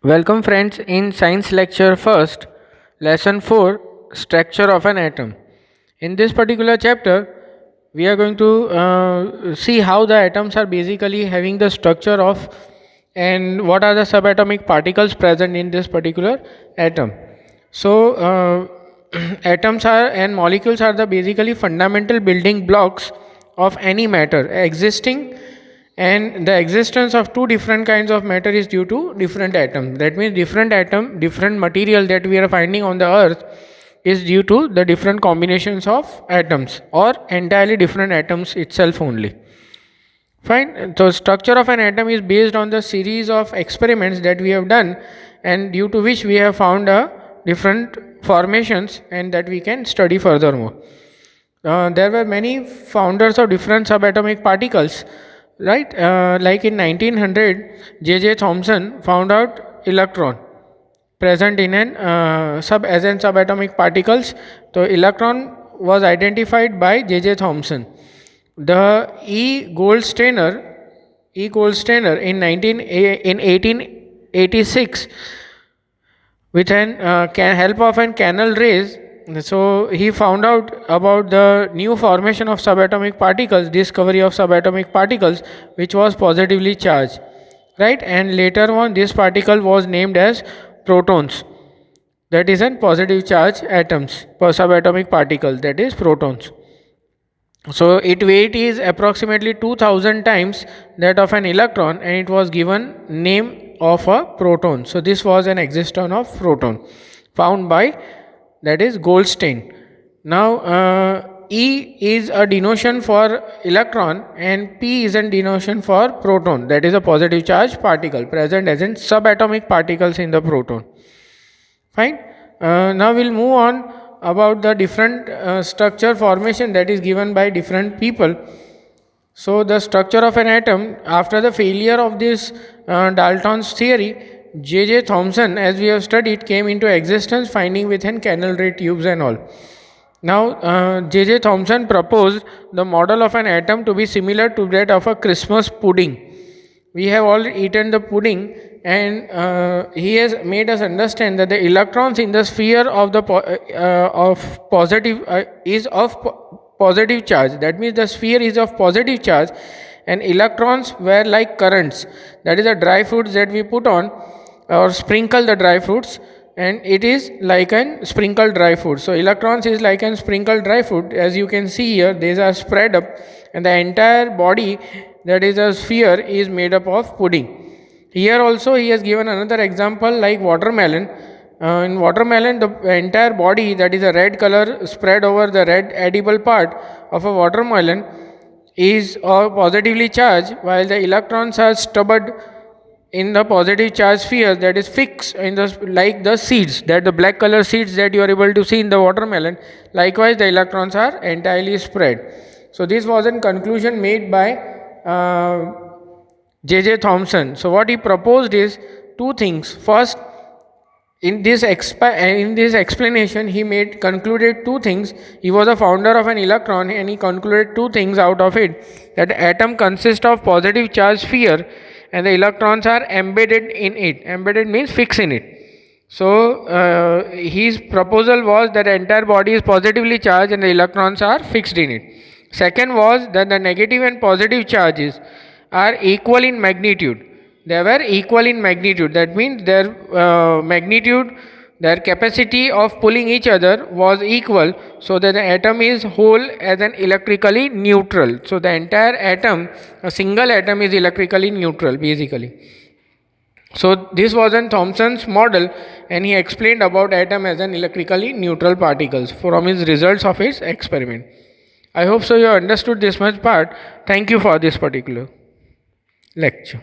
Welcome friends in science lecture first, lesson 4, structure of an atom. In this particular chapter, we are going to see how the atoms are basically having the structure of and what are the subatomic particles present in this particular atom. So, atoms are and molecules are the basically fundamental building blocks of any matter existing, and the existence of two different kinds of matter is due to different atoms. That means different material that we are finding on the earth is due to the different combinations of atoms or entirely different atoms itself only. Fine. So structure of an atom is based on the series of experiments that we have done, and due to which we have found different formations and that we can study furthermore. There were many founders of different subatomic particles, right? Like in 1900, J.J. Thomson found out electron present in an subatomic particles. So electron was identified by J.J. Thomson. The E. Goldsteiner in 1886, with an help of an canal rays, so he found out about the new formation of subatomic particles, discovery of subatomic particles, which was positively charged, right? And later on, this particle was named as protons. That is an positive charge atoms for subatomic particles, that is protons. So its weight is approximately 2000 times that of an electron, and it was given name of a proton. So this was an existence of proton found by, that is, Goldstein. Now E is a denotation for electron and P is a denotation for proton, that is a positive charge particle present as in subatomic particles in the proton. Fine. Now we'll move on about the different structure formation that is given by different people. So the structure of an atom, after the failure of this Dalton's theory, J.J. Thomson, as we have studied, came into existence, finding within canal ray tubes and all. Now J.J. Thomson proposed the model of an atom to be similar to that of a Christmas pudding. We have all eaten the pudding, and he has made us understand that the electrons in the sphere of the is of positive charge. That means the sphere is of positive charge, and electrons were like currents. That is the dry fruits that we put on or sprinkle the dry fruits, and it is like an sprinkled dry fruit. So electrons is like an sprinkled dry fruit. As you can see here, these are spread up, and the entire body, that is a sphere, is made up of pudding. Here also he has given another example like watermelon. In watermelon, the entire body, that is a red color spread over the red edible part of a watermelon, is positively charged, while the electrons are stubborn in the positive charge sphere, that is fixed in the, like the seeds, that the black color seeds that you are able to see in the watermelon. Likewise, the electrons are entirely spread. So this was a conclusion made by J.J. Thomson. So what he proposed is two things. First, in this explanation, he concluded two things. He was a founder of an electron, and he concluded two things out of it: that atom consists of positive charge sphere, and the electrons are embedded in it. Embedded means fixed in it. So his proposal was that the entire body is positively charged and the electrons are fixed in it. Second was that the negative and positive charges are equal in magnitude. They were equal in magnitude. That means their magnitude, their capacity of pulling each other was equal, so that the atom is whole as an electrically neutral. So the entire atom, a single atom, is electrically neutral basically. So this was in Thomson's model, and he explained about atom as an electrically neutral particles from his results of his experiment. I hope so you understood this much part. Thank you for this particular lecture.